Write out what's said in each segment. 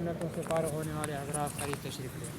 سنتوں سے فارغ ہونے والے حضرات قریب تشریف لیں۔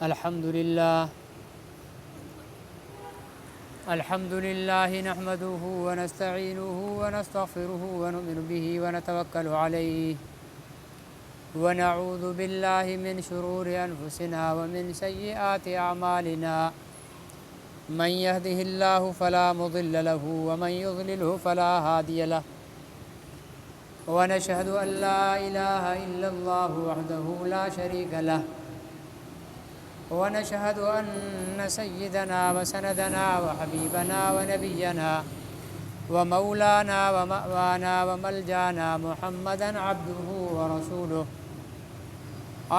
الحمد لله نحمده ونستعينه ونستغفره ونؤمن به ونتوكل عليه ونعوذ بالله من شرور أنفسنا ومن سيئات أعمالنا من يهده الله فلا مضل له ومن يضلله فلا هادي له ونشهد أن لا إله إلا الله وحده لا شريك له ونشهد أن سيدنا وسندنا وحبيبنا ونبينا ومولانا ومأوانا وملجانا محمدا عبده ورسوله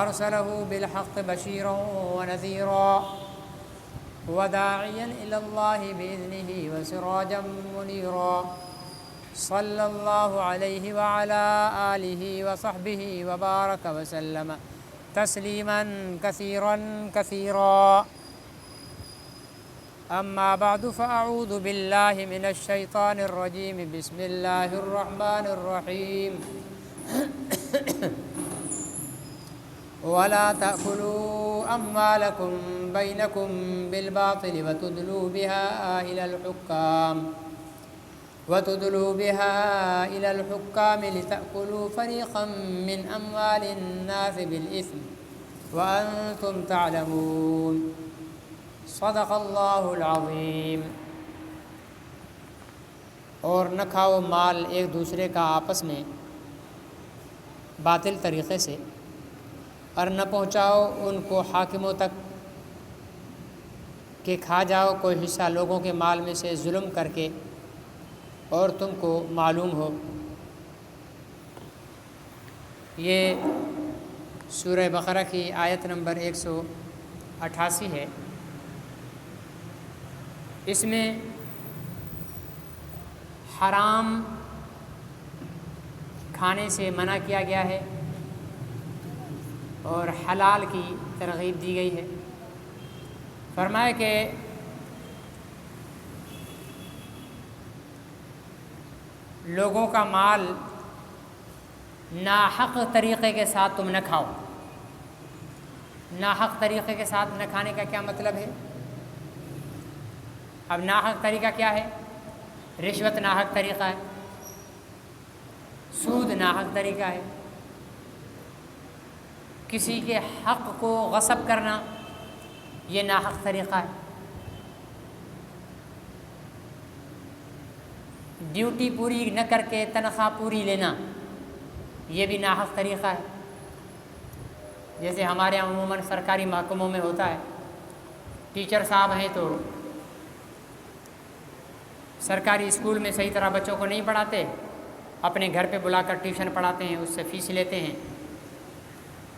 أرسله بالحق بشيرا ونذيرا وداعيا إلى الله بإذنه وسراجا منيرا صلى الله عليه وعلى آله وصحبه وبارك وسلم تسليما كثيرا كثيرا أما بعد فأعوذ بالله من الشيطان الرجيم بسم الله الرحمن الرحيم ولا تأكلوا أموالكم بينكم بالباطل وتدلوا بها إلى الحكام لتأكلوا فريقا من أموال الناس بالإثم وأنتم تعلمون صدق اللہ العظیم۔ اور نہ کھاؤ مال ایک دوسرے کا آپس میں باطل طریقے سے، اور نہ پہنچاؤ ان کو حاکموں تک کہ کھا جاؤ کوئی حصہ لوگوں کے مال میں سے ظلم کر کے اور تم کو معلوم ہو۔ یہ سورہ بقرہ کی آیت نمبر 188 ہے۔ اس میں حرام کھانے سے منع کیا گیا ہے اور حلال کی ترغیب دی گئی ہے۔ فرمایا کہ لوگوں کا مال ناحق طریقے کے ساتھ تم نہ کھاؤ۔ ناحق طریقے کے ساتھ نہ کھانے کا کیا مطلب ہے؟ اب ناحق طریقہ کیا ہے؟ رشوت ناحق طریقہ ہے، سود ناحق طریقہ ہے، کسی کے حق کو غصب کرنا یہ ناحق طریقہ ہے، ڈیوٹی پوری نہ کر کے تنخواہ پوری لینا یہ بھی ناحق طریقہ ہے۔ جیسے ہمارے یہاں عموماً سرکاری محکموں میں ہوتا ہے، ٹیچر صاحب ہیں تو سرکاری اسکول میں صحیح طرح بچوں کو نہیں پڑھاتے، اپنے گھر پہ بلا کر ٹیوشن پڑھاتے ہیں، اس سے فیس لیتے ہیں،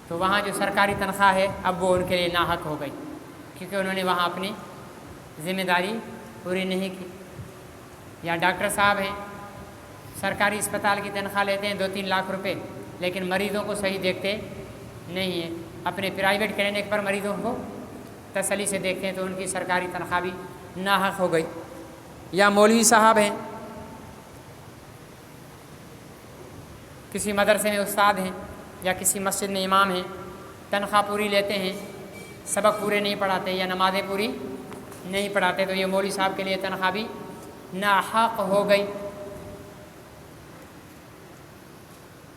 تو وہاں جو سرکاری تنخواہ ہے اب وہ ان کے لیے ناحق ہو گئی، کیونکہ انہوں نے وہاں اپنی ذمہ داری پوری نہیں کی۔ یا ڈاکٹر صاحب ہیں، سرکاری اسپتال کی تنخواہ لیتے ہیں 2-3 لاکھ روپے، لیکن مریضوں کو صحیح دیکھتے نہیں ہیں، اپنے پرائیویٹ کلینک پر مریضوں کو تسلی سے دیکھتے ہیں، تو ان کی سرکاری تنخواہ بھی ناحق ہو گئی۔ یا مولوی صاحب ہیں، کسی مدرسے میں استاد ہیں یا کسی مسجد میں امام ہیں، تنخواہ پوری لیتے ہیں، سبق پورے نہیں پڑھاتے یا نمازیں پوری نہیں پڑھاتے، تو یہ مولوی صاحب کے لیے تنخواہ بھی ناحق ہو گئی۔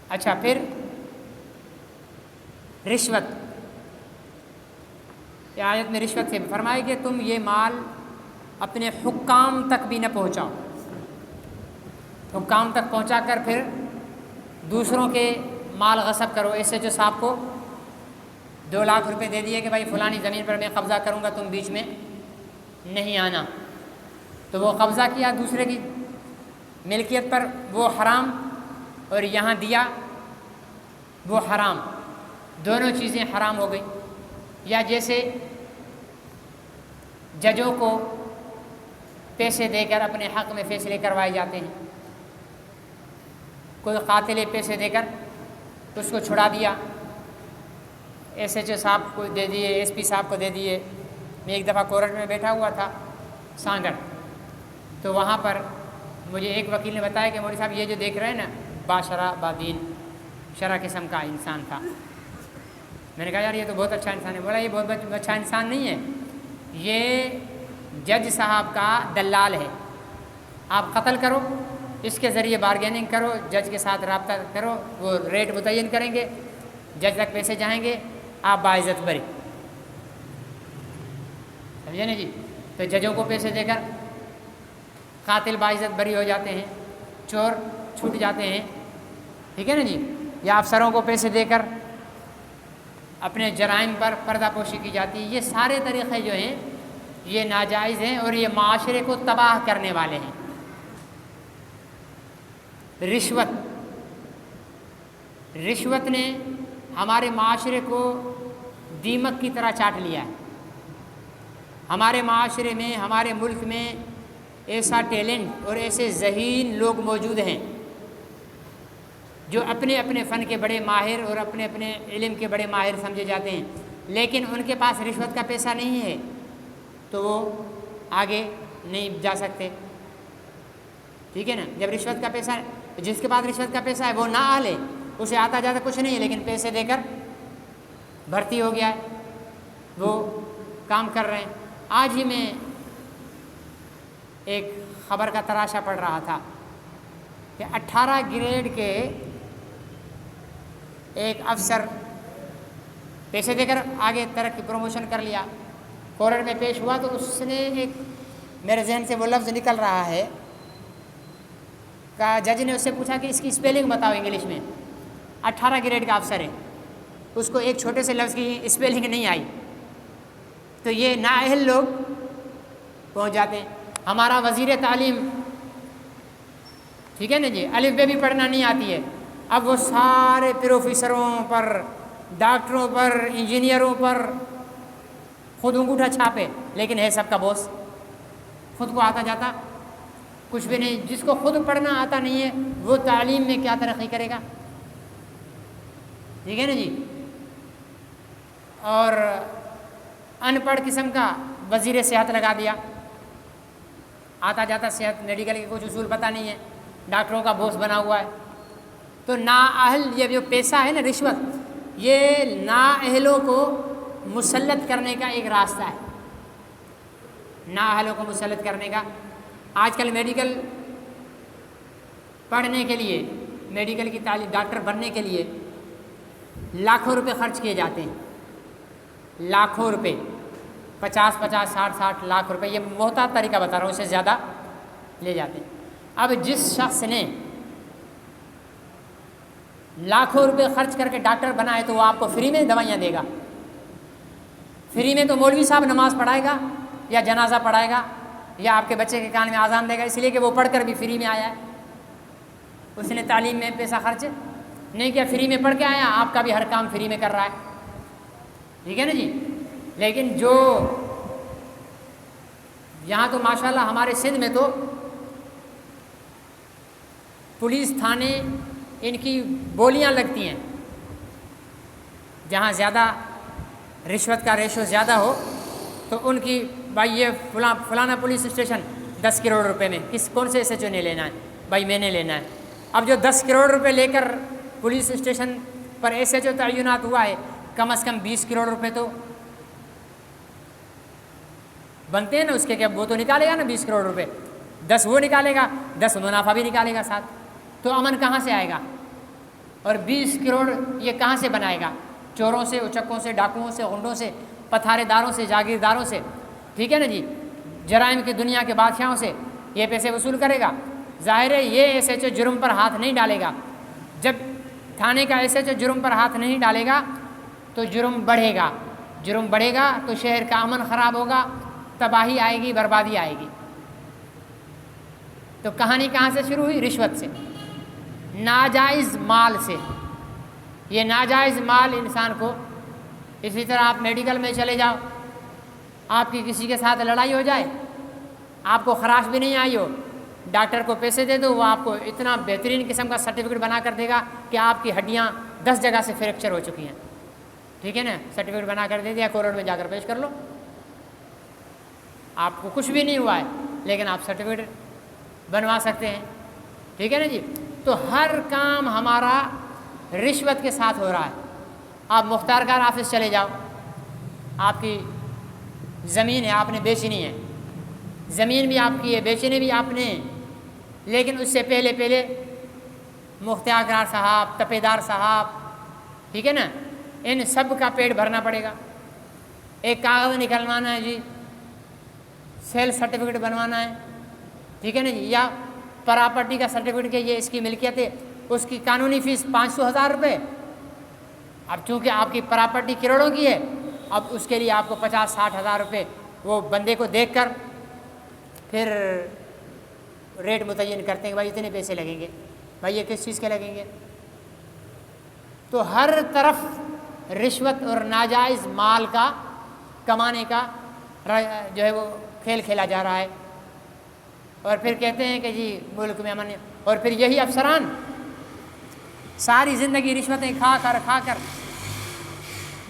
اچھا، پھر رشوت، یہ آیت میں رشوت سے فرمایا کہ تم یہ مال اپنے حکام تک بھی نہ پہنچاؤ، حکام تک پہنچا کر پھر دوسروں کے مال غصب کرو، ایسے جو صاحب کو 2 لاکھ روپے دے دیے کہ بھائی فلانی زمین پر میں قبضہ کروں گا، تم بیچ میں نہیں آنا، تو وہ قبضہ کیا دوسرے کی ملکیت پر، وہ حرام، اور یہاں دیا وہ حرام، دونوں چیزیں حرام ہو گئی۔ یا جیسے ججوں کو پیسے دے کر اپنے حق میں فیصلے کروائے جاتے ہیں، کوئی قاتل پیسے دے کر اس کو چھڑا دیا، ایس ایچ او صاحب کو دے دیے، ایس پی صاحب کو دے دیے۔ میں ایک دفعہ کورٹ میں بیٹھا ہوا تھا سانگڑ، تو وہاں پر مجھے ایک وکیل نے بتایا کہ مولوی صاحب یہ جو دیکھ رہے ہیں نا، باشرہ بادین شرع قسم کا انسان تھا۔ میں نے کہا یار یہ تو بہت اچھا انسان ہے۔ بولا یہ بہت اچھا انسان نہیں ہے، یہ جج صاحب کا دلال ہے، آپ قتل کرو، اس کے ذریعے بارگیننگ کرو، جج کے ساتھ رابطہ کرو، وہ ریٹ متعین کریں گے، جج تک پیسے جائیں گے، آپ باعزت بری۔ سمجھے نا جی؟ تو ججوں کو پیسے دے کر قاتل باعزت بری ہو جاتے ہیں، چور چھوٹ جاتے ہیں، ٹھیک ہے نا جی؟ یا افسروں کو پیسے دے کر اپنے جرائم پر پردہ پوشی کی جاتی ہے۔ یہ سارے طریقے جو ہیں یہ ناجائز ہیں اور یہ معاشرے کو تباہ کرنے والے ہیں۔ رشوت نے ہمارے معاشرے کو دیمک کی طرح چاٹ لیا ہے۔ ہمارے معاشرے میں، ہمارے ملک میں ایسا ٹیلنٹ اور ایسے ذہین لوگ موجود ہیں جو اپنے اپنے فن کے بڑے ماہر اور اپنے اپنے علم کے بڑے ماہر سمجھے جاتے ہیں، لیکن ان کے پاس رشوت کا پیسہ نہیں ہے تو وہ آگے نہیں جا سکتے، ٹھیک ہے نا؟ جب رشوت کا پیسہ، جس کے پاس رشوت کا پیسہ ہے وہ نہ آلے، اسے آتا جاتا کچھ نہیں ہے، لیکن پیسے دے کر بھرتی ہو گیا ہے، وہ کام کر رہے ہیں۔ آج ہی میں ایک خبر کا تراشا پڑ رہا تھا کہ 18 گریڈ کے ایک افسر پیسے دے کر آگے ترقی پروموشن کر لیا، کورٹ میں پیش ہوا تو اس نے ایک، میرے ذہن سے وہ لفظ نکل رہا ہے، کہ جج نے اس سے پوچھا کہ اس کی اسپیلنگ بتاؤ انگلش میں۔ 18 گریڈ کا افسر ہے، اس کو ایک چھوٹے سے لفظ کی اسپیلنگ نہیں آئی، تو یہ نااہل لوگ پہنچ جاتے ہیں۔ ہمارا وزیر تعلیم، ٹھیک ہے نا جی، الف بے بھی پڑھنا نہیں آتی ہے، اب وہ سارے پروفیسروں پر، ڈاکٹروں پر، انجینئروں پر خود انگوٹھا چھاپے، لیکن ہے سب کا بوس، خود کو آتا جاتا کچھ بھی نہیں۔ جس کو خود پڑھنا آتا نہیں ہے وہ تعلیم میں کیا ترقی کرے گا، ٹھیک ہے نا جی؟ اور ان پڑھ قسم کا وزیر صحت لگا دیا، آتا جاتا صحت میڈیکل کے کچھ اصول پتہ نہیں ہے، ڈاکٹروں کا بوس بنا ہوا ہے۔ تو نااہل، یہ جو پیسہ ہے نا رشوت، یہ نااہلوں کو مسلط کرنے کا ایک راستہ ہے، نااہلوں کو مسلط کرنے کا۔ آج کل میڈیکل پڑھنے کے لیے، میڈیکل کی تعلیم، ڈاکٹر بننے کے لیے لاکھوں روپے خرچ کیے جاتے ہیں، لاکھوں روپے، 50 60 لاکھ روپے، یہ محتاط طریقہ بتا رہا ہوں، اس سے زیادہ لے جاتے ہیں۔ اب جس شخص نے لاکھوں روپے خرچ کر کے ڈاکٹر بنا ہے تو وہ آپ کو فری میں دوائیاں دے گا، فری میں تو مولوی صاحب نماز پڑھائے گا یا جنازہ پڑھائے گا یا آپ کے بچے کے کان میں اذان دے گا، اس لیے کہ وہ پڑھ کر بھی فری میں آیا ہے، اس نے تعلیم میں پیسہ خرچ نہیں کیا، فری میں پڑھ کے آیا، آپ کا بھی ہر کام فری میں کر رہا ہے، ٹھیک ہے نا جی؟ لیکن جو یہاں تو ماشاءاللہ ہمارے سندھ میں تو پولیس تھانے ان کی بولیاں لگتی ہیں، جہاں زیادہ رشوت کا ریشو زیادہ ہو تو ان کی، بھائی یہ فلانا پولیس اسٹیشن 10 کروڑ روپے میں، کون سے ایس ایچ او نے لینا ہے، بھائی میں نے لینا ہے۔ اب جو 10 کروڑ روپے لے کر پولیس اسٹیشن پر ایس ایچ او تعینات ہوا ہے، کم از کم 20 کروڑ روپے تو بنتے ہیں نا اس کے، کہ وہ تو نکالے گا نا 20 کروڑ روپے، 10 وہ نکالے گا، 10 منافع بھی نکالے گا ساتھ، تو امن کہاں سے آئے گا؟ اور 20 کروڑ یہ کہاں سے بنائے گا؟ چوروں سے، اچکوں سے، ڈاکوؤں سے، غنڈوں سے، پتھارے داروں سے، جاگیرداروں سے، ٹھیک ہے نا جی؟ جرائم کی دنیا کے بادشاہوں سے یہ پیسے وصول کرے گا۔ ظاہر ہے یہ ایسے جو جرم پر ہاتھ نہیں ڈالے گا۔ جب تھانے کا ایسے جو جرم پر ہاتھ نہیں ڈالے گا تو جرم بڑھے گا تو شہر کا امن خراب ہوگا، تباہی آئے گی، بربادی آئے گی۔ تو کہانی کہاں سے شروع ہوئی؟ رشوت سے، ناجائز مال سے۔ یہ ناجائز مال انسان کو، اسی طرح آپ میڈیکل میں چلے جاؤ، آپ کی کسی کے ساتھ لڑائی ہو جائے، آپ کو خراش بھی نہیں آئی ہو، ڈاکٹر کو پیسے دے دو، وہ آپ کو اتنا بہترین قسم کا سرٹیفکیٹ بنا کر دے گا کہ آپ کی ہڈیاں 10 جگہ سے فریکچر ہو چکی ہیں، ٹھیک ہے نا، سرٹیفکیٹ بنا کر دے دیا، کورٹ میں جا کر پیش کر لو، آپ کو کچھ بھی نہیں ہوا ہے لیکن آپ سرٹیفکیٹ بنوا سکتے ہیں، ٹھیک ہے نا جی۔ تو ہر کام ہمارا رشوت کے ساتھ ہو رہا ہے۔ آپ مختار کار آفس چلے جاؤ، آپ کی زمین ہے، آپ نے بیچنی ہے، زمین بھی آپ کی ہے، بیچنی بھی آپ نے، لیکن اس سے پہلے مختار کار صاحب، تپیدار صاحب، ٹھیک ہے نا، ان سب کا پیٹ بھرنا پڑے گا۔ ایک کاغذ نکلوانا ہے جی، سیل سرٹیفکیٹ بنوانا ہے، ٹھیک ہے نا جی، یا پراپرٹی کا سرٹیفکیٹ کہ یہ اس کی ملکیت ہے، اس کی قانونی فیس 500,000 روپے۔ اب چونکہ آپ کی پراپرٹی کروڑوں کی ہے، اب اس کے لیے آپ کو 50-60 ہزار روپے وہ بندے کو دیکھ کر پھر ریٹ متعین کرتے ہیں کہ بھائی اتنے پیسے لگیں گے، بھائی یہ کس چیز کے لگیں گے۔ تو ہر طرف رشوت اور ناجائز مال کا کمانے کا جو ہے وہ کھیل کھیلا جا رہا ہے، اور پھر کہتے ہیں کہ جی ملک میں امن ہے، اور پھر یہی افسران ساری زندگی رشوتیں کھا کر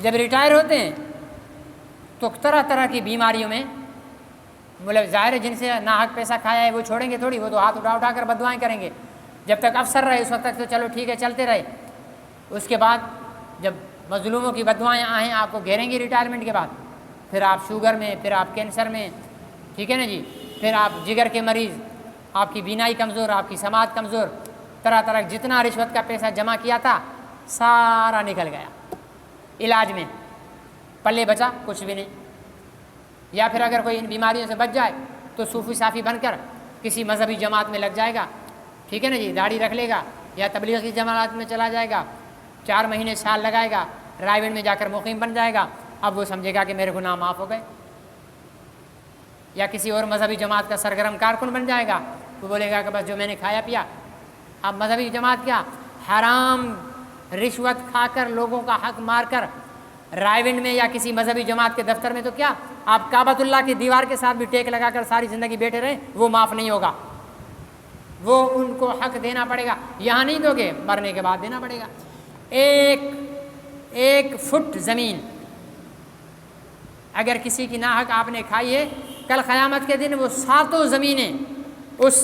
جب ریٹائر ہوتے ہیں تو طرح طرح کی بیماریوں میں مطلب ظاہر ہے، جن سے ناحق پیسہ کھایا ہے وہ چھوڑیں گے تھوڑی، وہ تو ہاتھ اٹھا کر بددعائیں کریں گے۔ جب تک افسر رہے اس وقت تک تو چلو ٹھیک ہے، چلتے رہے، اس کے بعد جب مظلوموں کی بددعائیں آئیں آپ کو گھیریں گی ریٹائرمنٹ کے بعد، پھر آپ شوگر میں، پھر آپ کینسر میں، ٹھیک ہے نا جی، پھر آپ جگر کے مریض، آپ کی بینائی کمزور، آپ کی سماعت کمزور، طرح طرح جتنا رشوت کا پیسہ جمع کیا تھا سارا نکل گیا، علاج میں پلے بچا کچھ بھی نہیں۔ یا پھر اگر کوئی ان بیماریوں سے بچ جائے تو صوفی صافی بن کر کسی مذہبی جماعت میں لگ جائے گا، ٹھیک ہے نا جی، داڑھی رکھ لے گا، یا تبلیغ کی جماعت میں چلا جائے گا، 4 مہینے سال لگائے گا، رائے میں جا کر مقیم بن جائے گا، اب وہ سمجھے گا کہ میرے گناہ معاف ہو گئے۔ یا کسی اور مذہبی جماعت کا سرگرم کارکن بن جائے گا، وہ بولے گا کہ بس جو میں نے کھایا پیا، اب مذہبی جماعت کیا، حرام رشوت کھا کر لوگوں کا حق مار کر رائے ونڈ میں یا کسی مذہبی جماعت کے دفتر میں، تو کیا آپ کعبۃ اللہ کی دیوار کے ساتھ بھی ٹیک لگا کر ساری زندگی بیٹھے رہیں، وہ معاف نہیں ہوگا، وہ ان کو حق دینا پڑے گا، یہاں نہیں دو گے مرنے کے بعد دینا پڑے گا۔ ایک فٹ زمین اگر کسی کی ناحق آپ نے کھائی ہے، کل قیامت کے دن وہ 7 زمینیں اس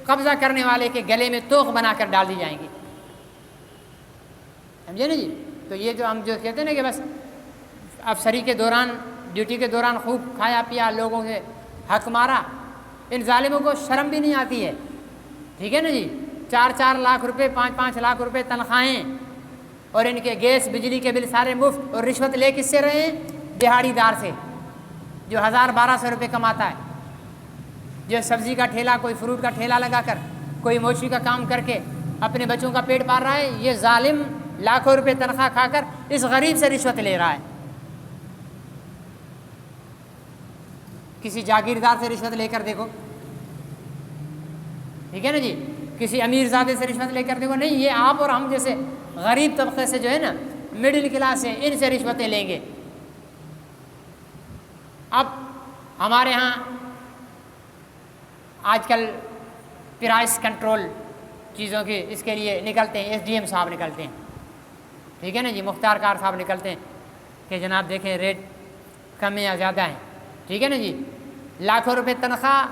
قبضہ کرنے والے کے گلے میں توق بنا کر ڈال دی جائیں گی، سمجھے نا جی۔ تو یہ جو ہم جو کہتے ہیں نا کہ بس افسری کے دوران، ڈیوٹی کے دوران خوب کھایا پیا، لوگوں سے حق مارا، ان ظالموں کو شرم بھی نہیں آتی ہے، ٹھیک ہے نا جی، 4-4 لاکھ روپے، 5-5 لاکھ روپے تنخواہیں، اور ان کے گیس بجلی کے بل سارے مفت، اور رشوت لے کس سے رہے ہیں؟ دہاڑی دار سے، جو 1000-1200 روپے کماتا ہے، جو سبزی کا ٹھیلا، کوئی فروٹ کا ٹھیلا لگا کر، کوئی موچی کا کام کر کے اپنے بچوں کا پیٹ پال رہا ہے، یہ ظالم لاکھوں روپے تنخواہ کھا کر اس غریب سے رشوت لے رہا ہے۔ کسی جاگیردار سے رشوت لے کر دیکھو، ٹھیک ہے نا جی، کسی امیر زادے سے رشوت لے کر دیکھو، نہیں، یہ آپ اور ہم جیسے غریب طبقے سے جو ہے نا، مڈل کلاس ہے، ان سے رشوتیں لیں گے۔ اب ہمارے ہاں آج کل پرائس کنٹرول چیزوں کی اس کے لیے نکلتے ہیں، ایس ڈی ایم صاحب نکلتے ہیں، ٹھیک ہے نا جی، مختار کار صاحب نکلتے ہیں کہ جناب دیکھیں ریٹ کم یا زیادہ ہیں، ٹھیک ہے نا جی، لاکھوں روپے تنخواہ،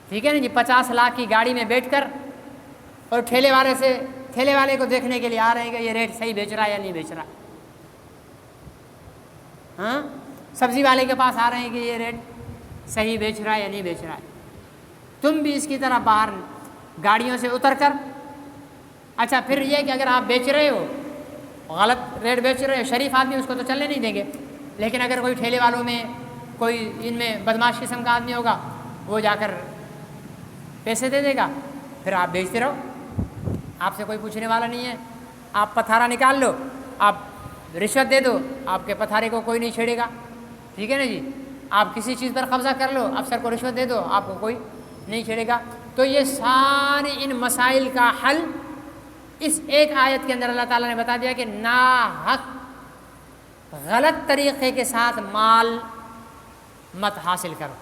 ٹھیک ہے نا جی، 50 لاکھ کی گاڑی میں بیٹھ کر، اور ٹھیلے والے کو دیکھنے کے لیے آ رہے ہیں کہ یہ ریٹ صحیح بیچ رہا ہے یا نہیں بیچ رہا، ہاں، سبزی والے کے پاس آ رہے ہیں کہ یہ ریٹ صحیح بیچ رہا ہے یا نہیں بیچ رہا ہے۔ تم بھی اس کی طرح باہر گاڑیوں سے اتر کر، اچھا پھر یہ کہ اگر آپ بیچ رہے ہو، غلط ریٹ بیچ رہے ہو، شریف آدمی اس کو تو چلنے نہیں دیں گے، لیکن اگر کوئی ٹھیلے والوں میں کوئی ان میں بدماش قسم کا آدمی ہوگا، وہ جا کر پیسے دے دے گا، پھر آپ بیچتے رہو، آپ سے کوئی پوچھنے والا نہیں ہے، آپ پتھارا نکال لو، آپ رشوت دے دو، آپ کے پتھارے کو کوئی نہیں چھیڑے گا، ٹھیک ہے نا جی. آپ کسی چیز پر قبضہ کر لو، افسر کو رشوت دے دو، آپ کو کوئی نہیں چھیڑے گا. تو یہ سارے ان مسائل کا حل اس ایک آیت کے اندر اللہ تعالیٰ نے بتا دیا کہ ناحق غلط طریقے کے ساتھ مال مت حاصل کرو،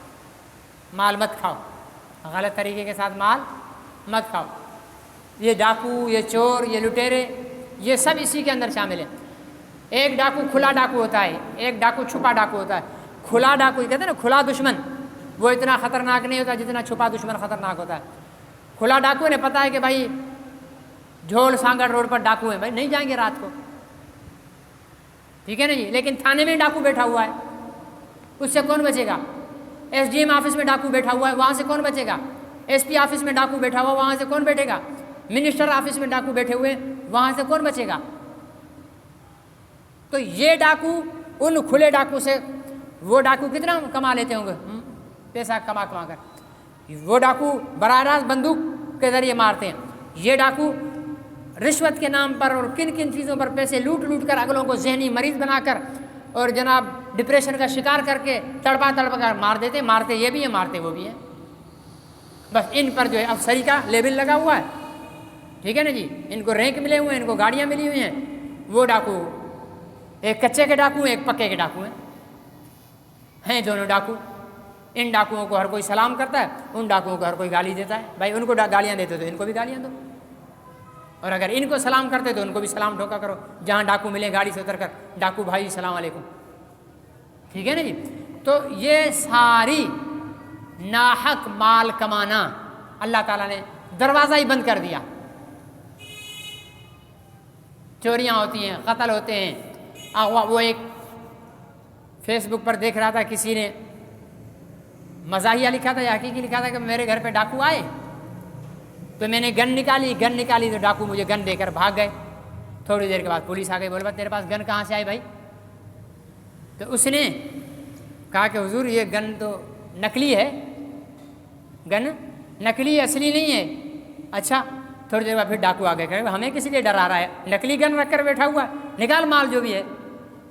مال مت کھاؤ، غلط طریقے کے ساتھ مال مت کھاؤ. یہ ڈاکو، یہ چور، یہ لٹیرے، یہ سب اسی کے اندر شامل ہیں. ایک ڈاکو کھلا ڈاکو ہوتا ہے، ایک ڈاکو چھپا ڈاکو ہوتا ہے. کھلا ڈاکو کہتے ہیں نا، کھلا دشمن وہ اتنا خطرناک نہیں ہوتا جتنا چھپا دشمن خطرناک ہوتا ہے. کھلا ڈاکو نے پتہ ہے کہ بھائی جھول سانگڑ روڈ پر ڈاکو ہیں، بھائی نہیں جائیں گے رات کو، ٹھیک ہے نا جی. لیکن تھانے میں ڈاکو بیٹھا ہوا ہے، اس سے کون بچے گا؟ ایس ڈی ایم آفس میں ڈاکو بیٹھا ہوا ہے، وہاں سے کون بچے گا؟ ایس پی آفس میں ڈاکو بیٹھا ہوا، وہاں سے کون بیٹھے گا؟ منسٹر آفس میں ڈاکو بیٹھے ہوئے، وہاں سے کون بچے گا؟ تو یہ ڈاکو ان کھلے ڈاکو سے، وہ ڈاکو کتنا کما لیتے ہوں گے پیسہ کما کر، وہ ڈاکو براہ راست بندوق کے ذریعے مارتے ہیں. یہ ڈاکو رشوت کے نام پر اور کن کن چیزوں پر پیسے لوٹ لوٹ کر اگلوں کو ذہنی مریض بنا کر اور جناب ڈپریشن کا شکار کر کے تڑپا کر مار دیتے. مارتے یہ بھی ہیں، مارتے وہ بھی ہیں. بس ان پر جو ہے افسری کا لیبل لگا ہوا ہے، ٹھیک ہے نا جی. ان کو رینک ملے ہوئے ہیں، ان کو گاڑیاں ملی ہوئی ہیں. وہ ڈاکو ایک کچے کے ڈاکو ہیں، ایک پکے کے ڈاکو ہیں دونوں ڈاکو. ان ڈاکوؤں کو ہر کوئی سلام کرتا ہے، ان ڈاکوؤں کو ہر کوئی گالی دیتا ہے. بھائی ان کو گالیاں دیتے تو ان کو بھی گالیاں دو، اور اگر ان کو سلام کرتے تو ان کو بھی سلام ٹھوکا کرو. جہاں ڈاکو ملے گاڑی سے اتر کر، ڈاکو بھائی السلام علیکم، ٹھیک ہے نا جی. تو یہ ساری ناحق مال کمانا اللہ تعالیٰ نے دروازہ ہی بند کر دیا. چوریاں ہوتی ہیں، قتل ہوتے ہیں. وہ ایک فیس بک پر دیکھ رہا تھا، کسی نے مزاحیہ لکھا تھا یا حقیقی لکھا تھا کہ میرے گھر پہ ڈاکو آئے تو میں نے گن نکالی تو ڈاکو مجھے گن دے کر بھاگ گئے. تھوڑی دیر کے بعد پولیس آ گئی، بولے بھائی تیرے پاس گن کہاں سے آئی بھائی؟ تو اس نے کہا کہ حضور یہ گن تو نکلی ہے، گن نکلی ہے، اصلی نہیں ہے. اچھا. تھوڑی دیر بعد پھر ڈاکو آ گئے، کہ ہمیں کسی لیے ڈرا رہا ہے، نکلی گن رکھ کر بیٹھا ہوا ہے، نکال مال جو بھی ہے.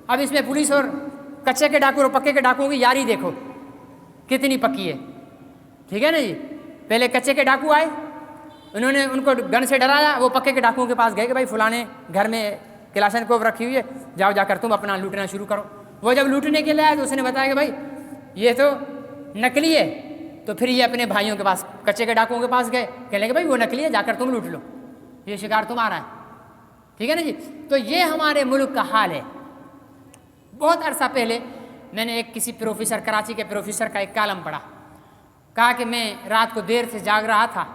اب اس میں پولیس اور کچے کے ڈاکو اور پکے کے ڈاکوؤں کی یاری دیکھو کتنی پکی ہے، ٹھیک ہے نا جی. پہلے کچے کے ڈاکو آئے، انہوں نے ان کو گن سے ڈرایا. وہ پکے کے ڈاکوؤں کے پاس گئے کہ بھائی فلانے گھر میں کلاشنکوف رکھی ہوئی ہے، جاؤ جا کر تم اپنا لوٹنا شروع کرو. وہ جب لوٹنے کے لیے آئے تو اس نے بتایا کہ بھائی یہ تو نکلی ہے. تو پھر یہ اپنے بھائیوں کے پاس، کچے کے ڈاکوؤں کے پاس گئے، کہنے لگے بھائی وہ نکلی ہے، جا کر تم لوٹ لو، یہ شکار تمہارا ہے، ٹھیک ہے نا جی. تو یہ ہمارے ملک کا حال ہے. بہت عرصہ پہلے میں نے ایک کسی پروفیسر، کراچی کے پروفیسر کا ایک کالم پڑھا. کہا کہ میں رات کو دیر سے جاگ رہا تھا،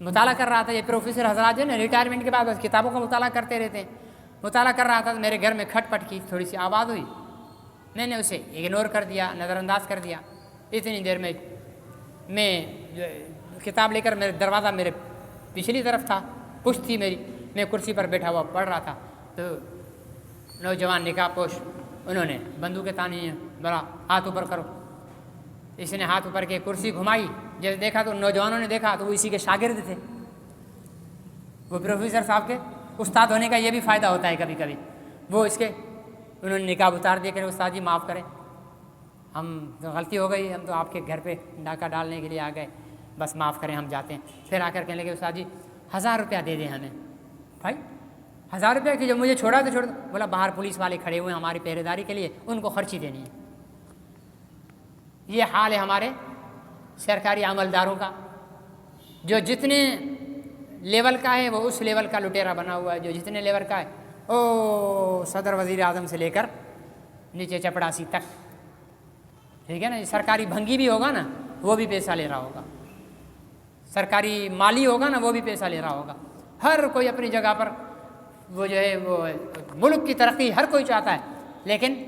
مطالعہ کر رہا تھا. یہ پروفیسر حضرات جو ہے نا ریٹائرمنٹ کے بعد بس کتابوں کا مطالعہ کرتے رہتے ہیں. مطالعہ کر رہا تھا تو میرے گھر میں کھٹ پٹ کی تھوڑی سی آواز ہوئی. میں نے اسے اگنور کر دیا، نظر انداز کر دیا. اتنی دیر میں جو کتاب لے کر، میرے دروازہ میرے پچھلی طرف تھا، پشت تھی میری، میں کرسی پر بیٹھا ہوا پڑھ رہا تھا. تو نوجوان نکاح پوش انہوں نے بندوقیں تانی ہیں، بڑا ہاتھ اوپر کرو. اس نے ہاتھ اوپر کے کرسی گھمائی. جب دیکھا تو نوجوانوں نے دیکھا تو وہ اسی کے شاگرد تھے. وہ پروفیسر صاحب کے استاد ہونے کا یہ بھی فائدہ ہوتا ہے کبھی کبھی. وہ اس کے انہوں نے نکاح اتار دیا کہ استاد جی معاف کریں، ہم غلطی ہو گئی، ہم تو آپ کے گھر پہ ڈاکہ ڈالنے کے لیے آ گئے، بس معاف کریں، ہم جاتے ہیں. پھر آ کر کہنے لگے استاد جی 1000 روپیہ دے دیں ہمیں. بھائی 1000 روپیہ کی جب مجھے چھوڑا تو چھوڑ دو. بولا باہر پولیس والے کھڑے ہوئے ہیں ہماری پہرے داری کے لیے، ان کو خرچی دینی ہے. یہ حال ہے ہمارے سرکاری عملداروں کا. جو جتنے لیول کا ہے وہ اس لیول کا لٹیرا بنا ہوا ہے. جو جتنے لیول کا ہے، او صدر وزیر اعظم سے لے کر نیچے چپڑاسی تک، ٹھیک ہے نا. سرکاری بھنگی بھی ہوگا نا وہ بھی پیسہ لے رہا ہوگا، سرکاری مالی ہوگا نا وہ بھی پیسہ لے رہا ہوگا. ہر کوئی اپنی جگہ پر وہ جو ہے وہ ملک کی ترقی ہر کوئی چاہتا ہے، لیکن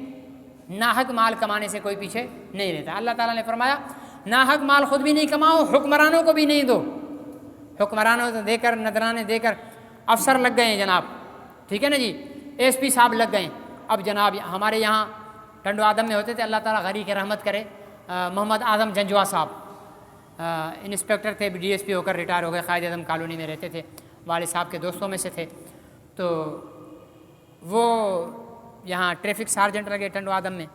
ناحق مال کمانے سے کوئی پیچھے نہیں رہتا. اللہ تعالیٰ نے فرمایا ناحق مال خود بھی نہیں کماؤ، حکمرانوں کو بھی نہیں دو. حکمرانوں کو دے کر، نذرانے دے کر افسر لگ گئے ہیں جناب، ٹھیک ہے نا جی. ایس پی صاحب لگ گئے. اب جناب ہمارے یہاں ٹنڈو آدم میں ہوتے تھے، اللہ تعالیٰ غری کی رحمت کرے، محمد اعظم جنجوا صاحب انسپیکٹر تھے، ڈی ایس پی ہو کر ریٹائر ہو گئے، قائد اعظم کالونی میں رہتے تھے، والد صاحب کے دوستوں میں سے تھے. تو وہ یہاں ٹریفک سارجنٹ لگے ٹنڈو آدم میں،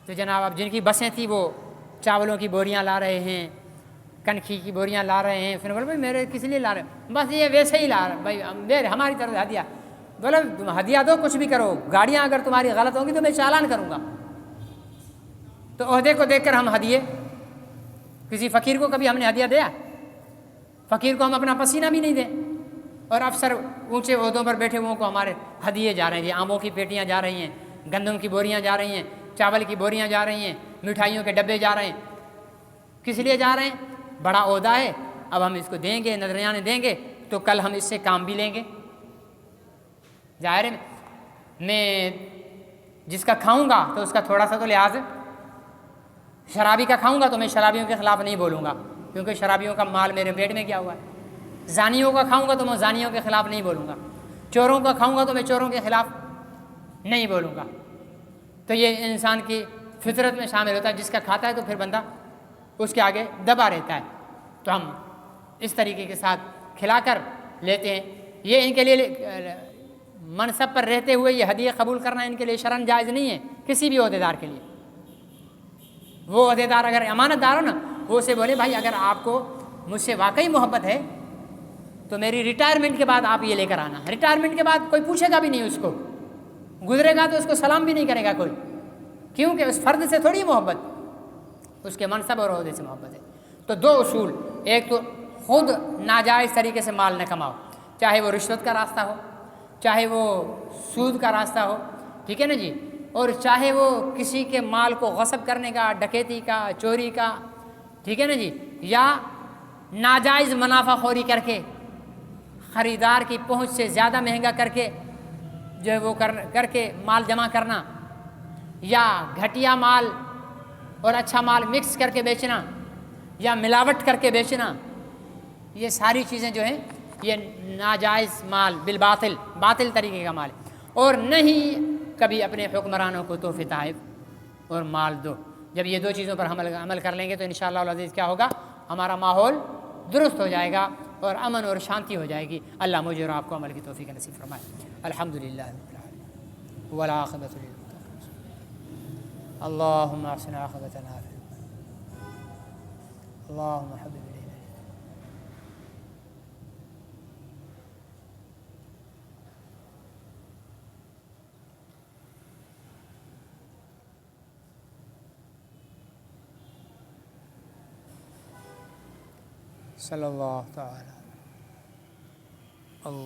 تو جناب اب جن کی بسیں تھیں وہ چاولوں کی بوریاں لا رہے ہیں، کنکھی کی بوریاں لا رہے ہیں. پھر بولے بھائی میرے کس لیے لا رہے ہیں؟ بس یہ ویسے ہی لا رہے بھائی، میرے ہماری طرف سے ہدیہ. بولے تم ہدیہ دو، کچھ بھی کرو، گاڑیاں اگر تمہاری غلط ہوں گی تو میں چالان کروں گا. تو عہدے کو دیکھ کر ہم ہدیے، کسی فقیر کو کبھی ہم نے ہدیہ دیا؟ فقیر کو ہم اپنا پسینہ بھی نہیں دیں. اور افسر اونچے عہدوں پر بیٹھے ہوئوں کو ہمارے ہدیے جا رہے ہیں. یہ آموں کی پیٹیاں جا رہی ہیں، گندم کی بوریاں جا رہی ہیں، چاول کی بوریاں جا رہی ہیں، مٹھائیوں کے ڈبے جا رہے ہیں. کس لیے جا رہے ہیں؟ بڑا عہدہ ہے، اب ہم اس کو دیں گے، نذرانے دیں گے تو کل ہم اس سے کام بھی لیں گے. ظاہر ہے میں جس کا کھاؤں گا تو اس کا تھوڑا سا تو لحاظ ہے. شرابی کا کھاؤں گا تو میں شرابیوں کے خلاف نہیں بولوں گا، کیونکہ شرابیوں کا مال میرے پیٹ میں کیا ہوا ہے. زانیوں کا کھاؤں گا تو میں زانیوں کے خلاف نہیں بولوں گا. چوروں کا کھاؤں گا تو میں چوروں کے خلاف نہیں بولوں گا. تو یہ انسان کی فطرت میں شامل ہوتا ہے. جس کا کھاتا ہے تو پھر بندہ اس کے آگے دبا رہتا ہے. تو ہم اس طریقے کے ساتھ کھلا کر لیتے ہیں. یہ ان کے لیے منصب پر رہتے ہوئے یہ ہدیہ قبول کرنا ان کے لیے شرعاً جائز نہیں ہے کسی بھی عہدیدار کے لیے. وہ عہدیدار اگر امانت دار ہو نا، وہ اسے بولے بھائی اگر آپ کو مجھ سے واقعی محبت ہے تو میری ریٹائرمنٹ کے بعد آپ یہ لے کر آنا. ریٹائرمنٹ کے بعد کوئی پوچھے گا بھی نہیں، اس کو گزرے گا تو اس کو سلام بھی نہیں کرے گا کوئی، کیونکہ اس فرد سے تھوڑی محبت، اس کے منصب اور عہدے سے محبت ہے. تو دو اصول، ایک تو خود ناجائز طریقے سے مال نہ کماؤ، چاہے وہ رشوت کا راستہ ہو، چاہے وہ سود کا راستہ ہو، ٹھیک ہے نا جی، اور چاہے وہ کسی کے مال کو غصب کرنے کا، ڈکیتی کا، چوری کا، ٹھیک ہے نا جی، یا ناجائز منافع خوری کر کے خریدار کی پہنچ سے زیادہ مہنگا کر کے جو ہے وہ کر کے مال جمع کرنا، یا گھٹیا مال اور اچھا مال مکس کر کے بیچنا، یا ملاوٹ کر کے بیچنا. یہ ساری چیزیں جو ہیں یہ ناجائز مال بالباطل، باطل طریقے کا مال ہے. اور نہیں کبھی اپنے حکمرانوں کو تحفے تحائف اور مال دو. جب یہ دو چیزوں پر ہم عمل کر لیں گے تو انشاءاللہ العزیز کیا ہوگا، ہمارا ماحول درست ہو جائے گا اور امن اور شانتی ہو جائے گی. اللہ مجھے اور آپ کو عمل کی توفیق نصیب فرمائے. الحمدللہ رب العالمین والعاقبۃ للمتقین. اللهم احسن عاقبتنا في اللهم حبب إلينا صلی اللہ تعالی